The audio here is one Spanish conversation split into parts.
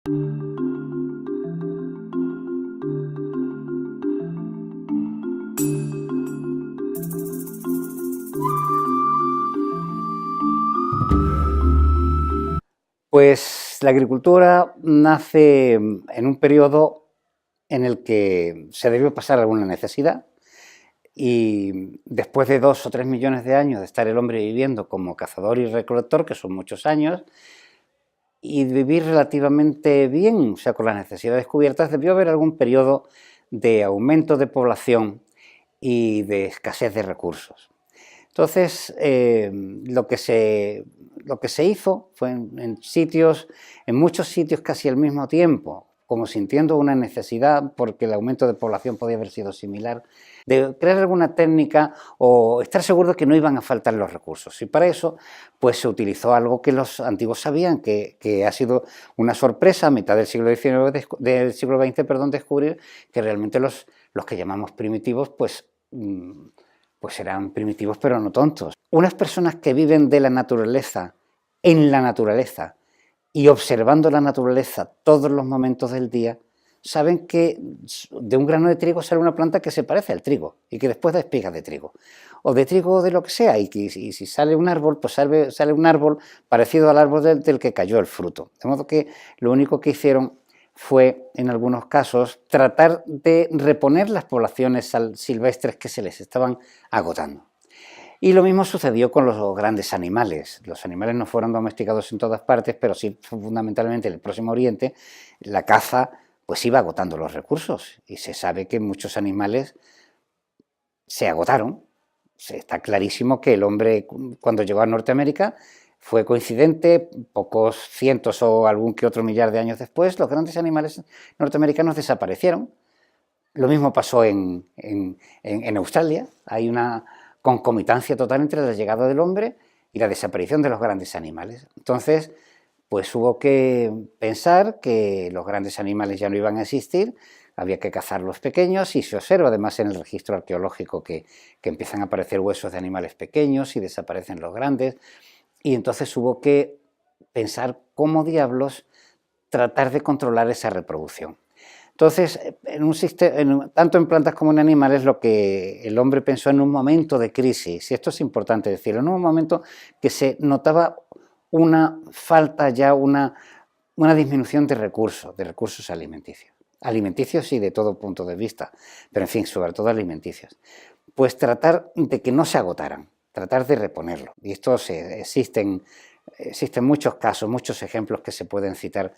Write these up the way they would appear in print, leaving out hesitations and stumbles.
Pues la agricultura nace en un periodo en el que se debió pasar alguna necesidad y después de 2 o 3 millones de años de estar el hombre viviendo como cazador y recolector, que son muchos años, y vivir relativamente bien, o sea, con las necesidades cubiertas, debió haber algún periodo de aumento de población y de escasez de recursos. Entonces, lo que se hizo fue en muchos sitios casi al mismo tiempo, como sintiendo una necesidad, porque el aumento de población podía haber sido similar, de crear alguna técnica o estar seguro de que no iban a faltar los recursos. Y para eso, pues se utilizó algo que los antiguos sabían, que ha sido una sorpresa a mitad del siglo XX, descubrir que realmente los que llamamos primitivos, pues eran primitivos pero no tontos. Unas personas que viven de la naturaleza, en la naturaleza, y observando la naturaleza todos los momentos del día, saben que de un grano de trigo sale una planta que se parece al trigo y que después da espigas de trigo, o de trigo o de lo que sea, y si sale un árbol, pues sale un árbol parecido al árbol del que cayó el fruto. De modo que lo único que hicieron fue, en algunos casos, tratar de reponer las poblaciones silvestres que se les estaban agotando. Y lo mismo sucedió con los grandes animales. Los animales no fueron domesticados en todas partes, pero sí fundamentalmente en el Próximo Oriente. La caza pues iba agotando los recursos y se sabe que muchos animales se agotaron. Está clarísimo que el hombre, cuando llegó a Norteamérica, fue coincidente, pocos cientos o algún que otro millar de años después, los grandes animales norteamericanos desaparecieron. Lo mismo pasó en Australia. Hay una concomitancia total entre la llegada del hombre y la desaparición de los grandes animales. Entonces, pues hubo que pensar que los grandes animales ya no iban a existir, había que cazar los pequeños, y se observa además en el registro arqueológico que empiezan a aparecer huesos de animales pequeños y desaparecen los grandes, y entonces hubo que pensar cómo diablos tratar de controlar esa reproducción. Entonces, tanto en plantas como en animales, lo que el hombre pensó en un momento de crisis, y esto es importante decirlo, en un momento que se notaba una falta ya, una disminución de recursos alimenticios y de todo punto de vista, pero en fin, sobre todo alimenticios, pues tratar de que no se agotaran, tratar de reponerlo. Y esto existen muchos casos, muchos ejemplos que se pueden citar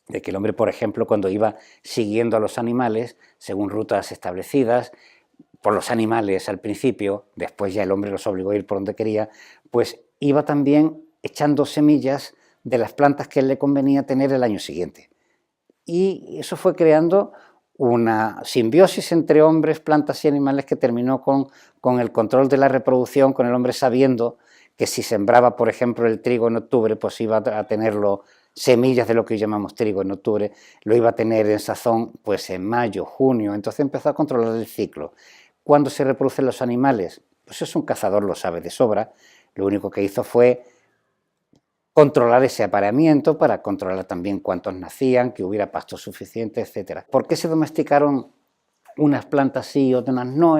de que el hombre, por ejemplo, cuando iba siguiendo a los animales, según rutas establecidas por los animales al principio, después ya el hombre los obligó a ir por donde quería, pues iba también echando semillas de las plantas que él le convenía tener el año siguiente. Y eso fue creando una simbiosis entre hombres, plantas y animales que terminó con el control de la reproducción, con el hombre sabiendo que si sembraba, por ejemplo, el trigo en octubre, pues iba a tenerlo, semillas de lo que hoy llamamos trigo en octubre, lo iba a tener en sazón pues en mayo, junio. Entonces empezó a controlar el ciclo. ¿Cuándo se reproducen los animales? Pues es un cazador, lo sabe de sobra. Lo único que hizo fue controlar ese apareamiento para controlar también cuántos nacían, que hubiera pasto suficiente, etc. ¿Por qué se domesticaron unas plantas sí y otras no?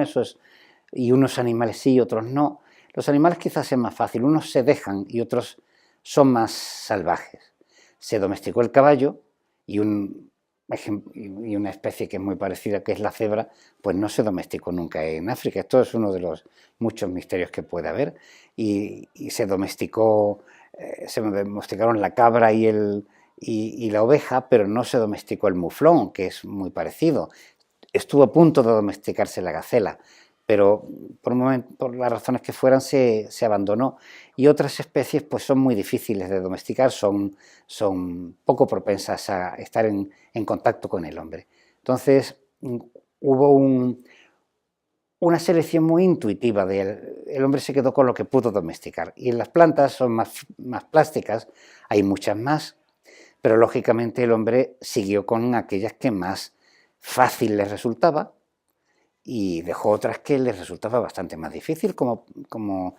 Y unos animales sí y otros no. Los animales quizás sea más fácil, unos se dejan y otros son más salvajes. Se domesticó el caballo y una especie que es muy parecida, que es la cebra, pues no se domesticó nunca en África. Esto es uno de los muchos misterios que puede haber. Y se domesticaron la cabra y la oveja, pero no se domesticó el muflón, que es muy parecido. Estuvo a punto de domesticarse la gacela, pero por las razones que fueran se abandonó. Y otras especies pues son muy difíciles de domesticar, son poco propensas a estar en contacto con el hombre. Entonces hubo una selección muy intuitiva, el hombre se quedó con lo que pudo domesticar. Y en las plantas son más plásticas, hay muchas más, pero lógicamente el hombre siguió con aquellas que más fácil les resultaba, y dejó otras que les resultaba bastante más difícil, como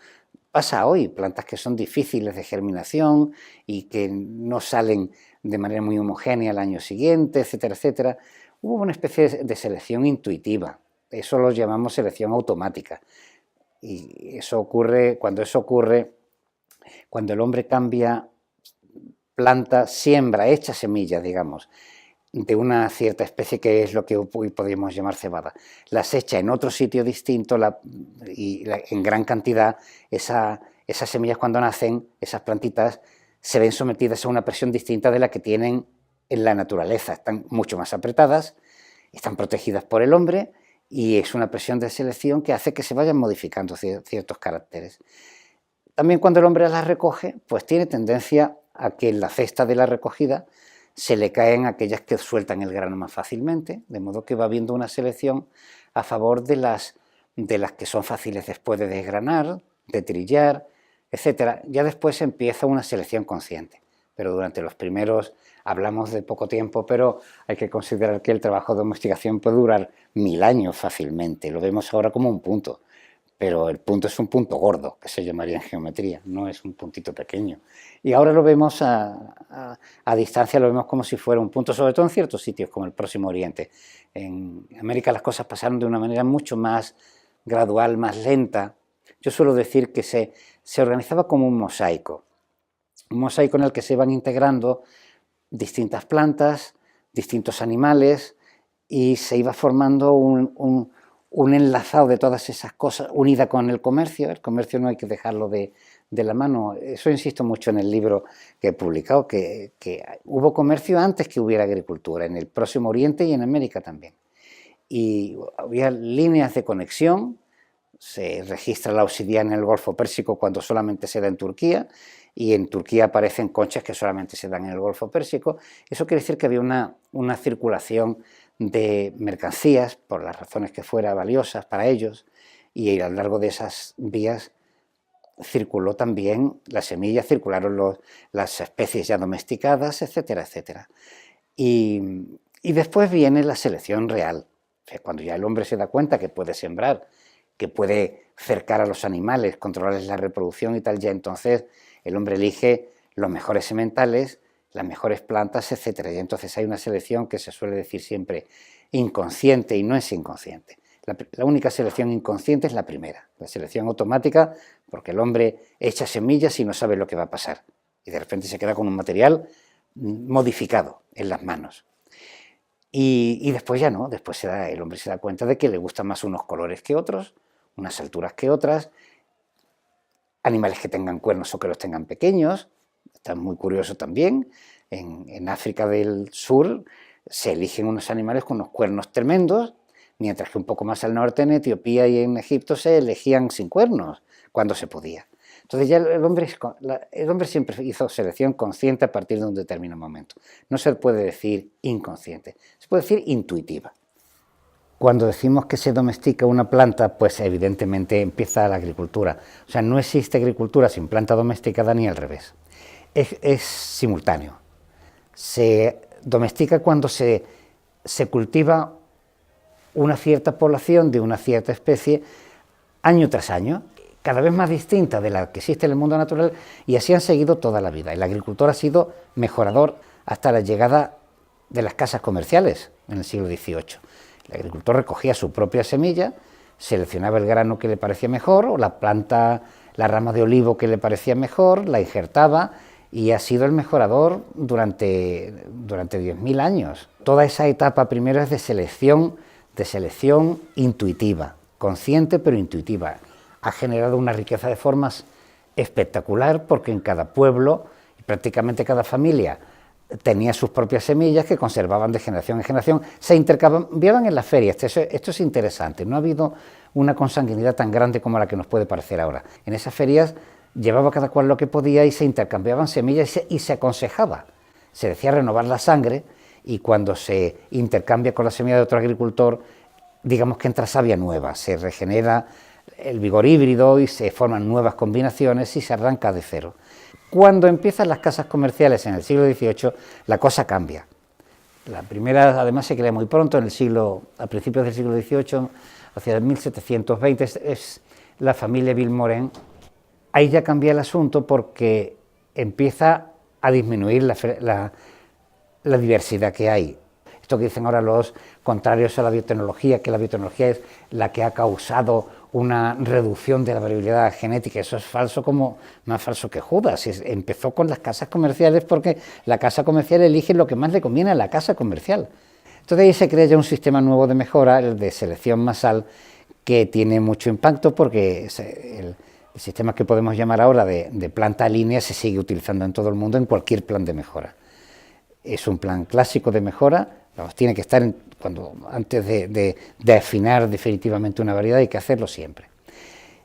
pasa hoy, plantas que son difíciles de germinación y que no salen de manera muy homogénea al año siguiente, etcétera, etcétera. Hubo una especie de selección intuitiva, eso lo llamamos selección automática. Y cuando eso ocurre, cuando el hombre cambia planta, siembra, echa semillas, digamos, de una cierta especie que es lo que hoy podríamos llamar cebada, las echa en otro sitio distinto en gran cantidad, esas semillas cuando nacen, esas plantitas, se ven sometidas a una presión distinta de la que tienen en la naturaleza, están mucho más apretadas, están protegidas por el hombre y es una presión de selección que hace que se vayan modificando ciertos caracteres. También cuando el hombre las recoge, pues tiene tendencia a que en la cesta de la recogida se le caen aquellas que sueltan el grano más fácilmente, de modo que va habiendo una selección a favor de las que son fáciles después de desgranar, de trillar, etc. Ya después empieza una selección consciente, pero durante los primeros, hablamos de poco tiempo, pero hay que considerar que el trabajo de domesticación puede durar 1000 años fácilmente, lo vemos ahora como un punto, pero el punto es un punto gordo, que se llamaría en geometría, no es un puntito pequeño. Y ahora lo vemos a distancia, lo vemos como si fuera un punto, sobre todo en ciertos sitios como el Próximo Oriente. En América las cosas pasaron de una manera mucho más gradual, más lenta. Yo suelo decir que se organizaba como un mosaico en el que se van integrando distintas plantas, distintos animales, y se iba formando un enlazado de todas esas cosas, unida con el comercio no hay que dejarlo de la mano, eso insisto mucho en el libro que he publicado, que hubo comercio antes que hubiera agricultura, en el Próximo Oriente y en América también, y había líneas de conexión, se registra la obsidiana en el Golfo Pérsico cuando solamente se da en Turquía, y en Turquía aparecen conchas que solamente se dan en el Golfo Pérsico. Eso quiere decir que había una circulación de mercancías, por las razones que fuera valiosas para ellos, y a lo largo de esas vías circuló también las semillas, circularon las especies ya domesticadas, etcétera, etcétera. Y después viene la selección real, o sea, cuando ya el hombre se da cuenta que puede sembrar, que puede cercar a los animales, controlarles la reproducción y tal, ya entonces el hombre elige los mejores sementales, las mejores plantas, etcétera. Y entonces hay una selección que se suele decir siempre inconsciente y no es inconsciente. La única selección inconsciente es la primera, la selección automática, porque el hombre echa semillas y no sabe lo que va a pasar. Y de repente se queda con un material modificado en las manos. Y después ya no, después el hombre se da cuenta de que le gustan más unos colores que otros, unas alturas que otras, animales que tengan cuernos o que los tengan pequeños. Está muy curioso también, en África del Sur se eligen unos animales con unos cuernos tremendos, mientras que un poco más al norte, en Etiopía y en Egipto, se elegían sin cuernos, cuando se podía. Entonces ya el hombre siempre hizo selección consciente a partir de un determinado momento. No se puede decir inconsciente, se puede decir intuitiva. Cuando decimos que se domestica una planta, pues evidentemente empieza la agricultura. O sea, no existe agricultura sin planta domesticada ni al revés. Es simultáneo. Se domestica cuando se cultiva una cierta población de una cierta especie año tras año, cada vez más distinta de la que existe en el mundo natural, y así han seguido toda la vida. El agricultor ha sido mejorador hasta la llegada de las casas comerciales en el siglo XVIII. El agricultor recogía su propia semilla, seleccionaba el grano que le parecía mejor, o la planta, la rama de olivo que le parecía mejor, la injertaba, y ha sido el mejorador durante 10.000 años. Toda esa etapa primero es de selección intuitiva, consciente pero intuitiva. Ha generado una riqueza de formas espectacular, porque en cada pueblo, prácticamente cada familia, tenía sus propias semillas que conservaban de generación en generación, se intercambiaban en las ferias. Esto es interesante, no ha habido una consanguinidad tan grande como la que nos puede parecer ahora. En esas ferias llevaba cada cual lo que podía y se intercambiaban semillas y se aconsejaba. Se decía renovar la sangre, y cuando se intercambia con la semilla de otro agricultor, digamos que entra savia nueva, se regenera el vigor híbrido y se forman nuevas combinaciones y se arranca de cero. Cuando empiezan las casas comerciales en el siglo XVIII, la cosa cambia. La primera, además, se crea muy pronto, a principios del siglo XVIII, hacia el 1720, es la familia Vilmorin. Ahí ya cambia el asunto porque empieza a disminuir la diversidad que hay. Esto que dicen ahora los contrarios a la biotecnología, que la biotecnología es la que ha causado una reducción de la variabilidad genética, eso es falso, como más falso que Judas. Empezó con las casas comerciales porque la casa comercial elige lo que más le conviene a la casa comercial. Entonces ahí se crea ya un sistema nuevo de mejora, el de selección masal, que tiene mucho impacto porque el sistema que podemos llamar ahora de planta línea se sigue utilizando en todo el mundo en cualquier plan de mejora. Es un plan clásico de mejora, tiene que estar antes de afinar definitivamente una variedad, hay que hacerlo siempre.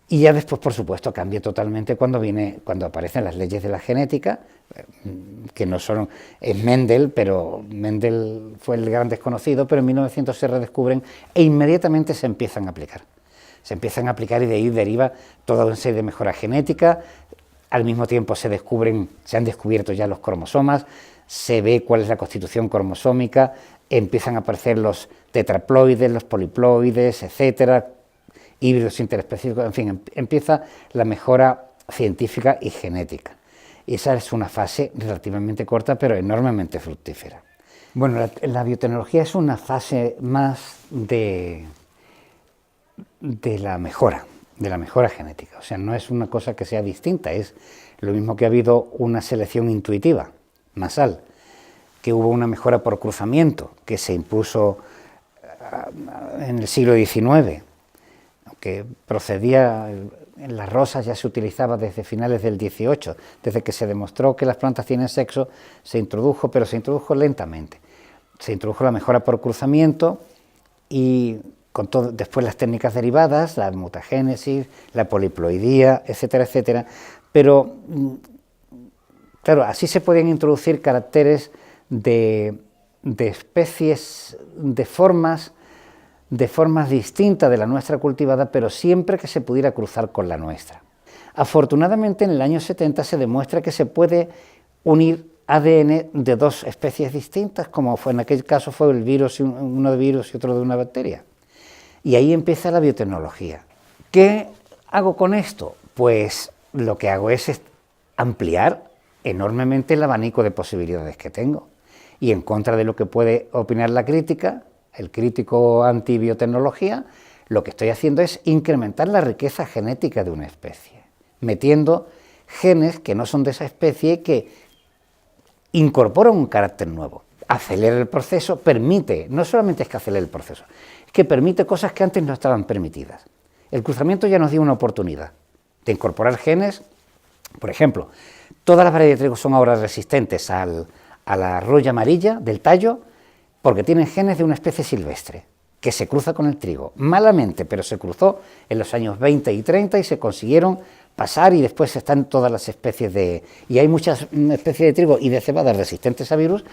Y ya después, por supuesto, cambia totalmente cuando aparecen las leyes de la genética, que no son, es Mendel, pero Mendel fue el gran desconocido, pero en 1900 se redescubren e inmediatamente se empiezan a aplicar. Se empiezan a aplicar y de ahí deriva toda una serie de mejoras genéticas. Al mismo tiempo se han descubierto ya los cromosomas, se ve cuál es la constitución cromosómica, empiezan a aparecer los tetraploides, los poliploides, etcétera, híbridos interespecíficos, en fin, empieza la mejora científica y genética. Y esa es una fase relativamente corta, pero enormemente fructífera. Bueno, la biotecnología es una fase más de la mejora genética. O sea, no es una cosa que sea distinta, es lo mismo que ha habido una selección intuitiva, masal, que hubo una mejora por cruzamiento, que se impuso en el siglo XIX, que procedía, en las rosas ya se utilizaba desde finales del XVIII, desde que se demostró que las plantas tienen sexo, se introdujo, pero se introdujo lentamente. Se introdujo la mejora por cruzamiento y después las técnicas derivadas, la mutagénesis, la poliploidía, etcétera, etcétera, pero claro, así se podían introducir caracteres de especies, de formas distintas de la nuestra cultivada, pero siempre que se pudiera cruzar con la nuestra. Afortunadamente, en el año 70 se demuestra que se puede unir ADN de dos especies distintas, como en aquel caso fue el virus, uno de virus y otro de una bacteria. Y ahí empieza la biotecnología. ¿Qué hago con esto? Pues lo que hago es ampliar enormemente el abanico de posibilidades que tengo. Y en contra de lo que puede opinar la crítica, el crítico anti-biotecnología, lo que estoy haciendo es incrementar la riqueza genética de una especie, metiendo genes que no son de esa especie, que incorporan un carácter nuevo, acelera el proceso, permite, no solamente es que acelere el proceso, es que permite cosas que antes no estaban permitidas. El cruzamiento ya nos dio una oportunidad de incorporar genes, por ejemplo, todas las variedades de trigo son ahora resistentes a la roya amarilla del tallo, porque tienen genes de una especie silvestre, que se cruza con el trigo, malamente, pero se cruzó en los años 20 y 30 y se consiguieron pasar, y después están todas las especies y hay muchas especies de trigo y de cebada resistentes a virus,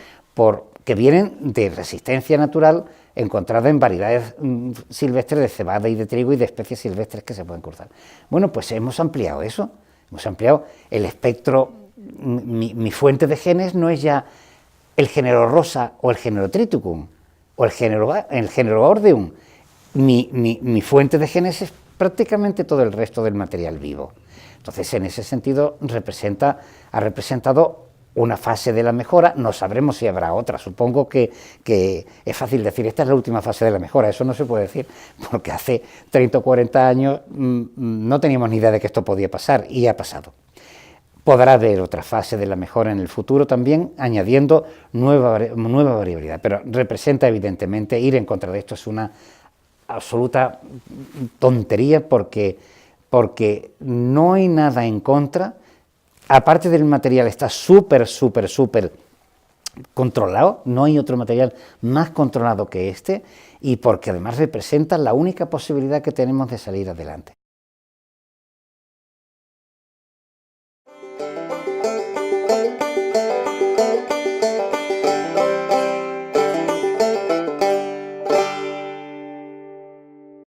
que vienen de resistencia natural encontrada en variedades silvestres de cebada y de trigo y de especies silvestres que se pueden cruzar. Bueno, pues hemos ampliado eso, hemos ampliado el espectro. Mi fuente de genes no es ya el género rosa o el género triticum o el género ordeum. Mi fuente de genes es prácticamente todo el resto del material vivo. Entonces, en ese sentido, ha representado una fase de la mejora. No sabremos si habrá otra. Supongo que es fácil decir, esta es la última fase de la mejora. Eso no se puede decir, porque hace 30 o 40 años no teníamos ni idea de que esto podía pasar, y ha pasado. Podrá haber otra fase de la mejora en el futuro también, añadiendo nueva variabilidad, pero representa evidentemente, ir en contra de esto es una absoluta tontería, porque no hay nada en contra, aparte del material está súper controlado, no hay otro material más controlado que este, y porque además representa la única posibilidad que tenemos de salir adelante.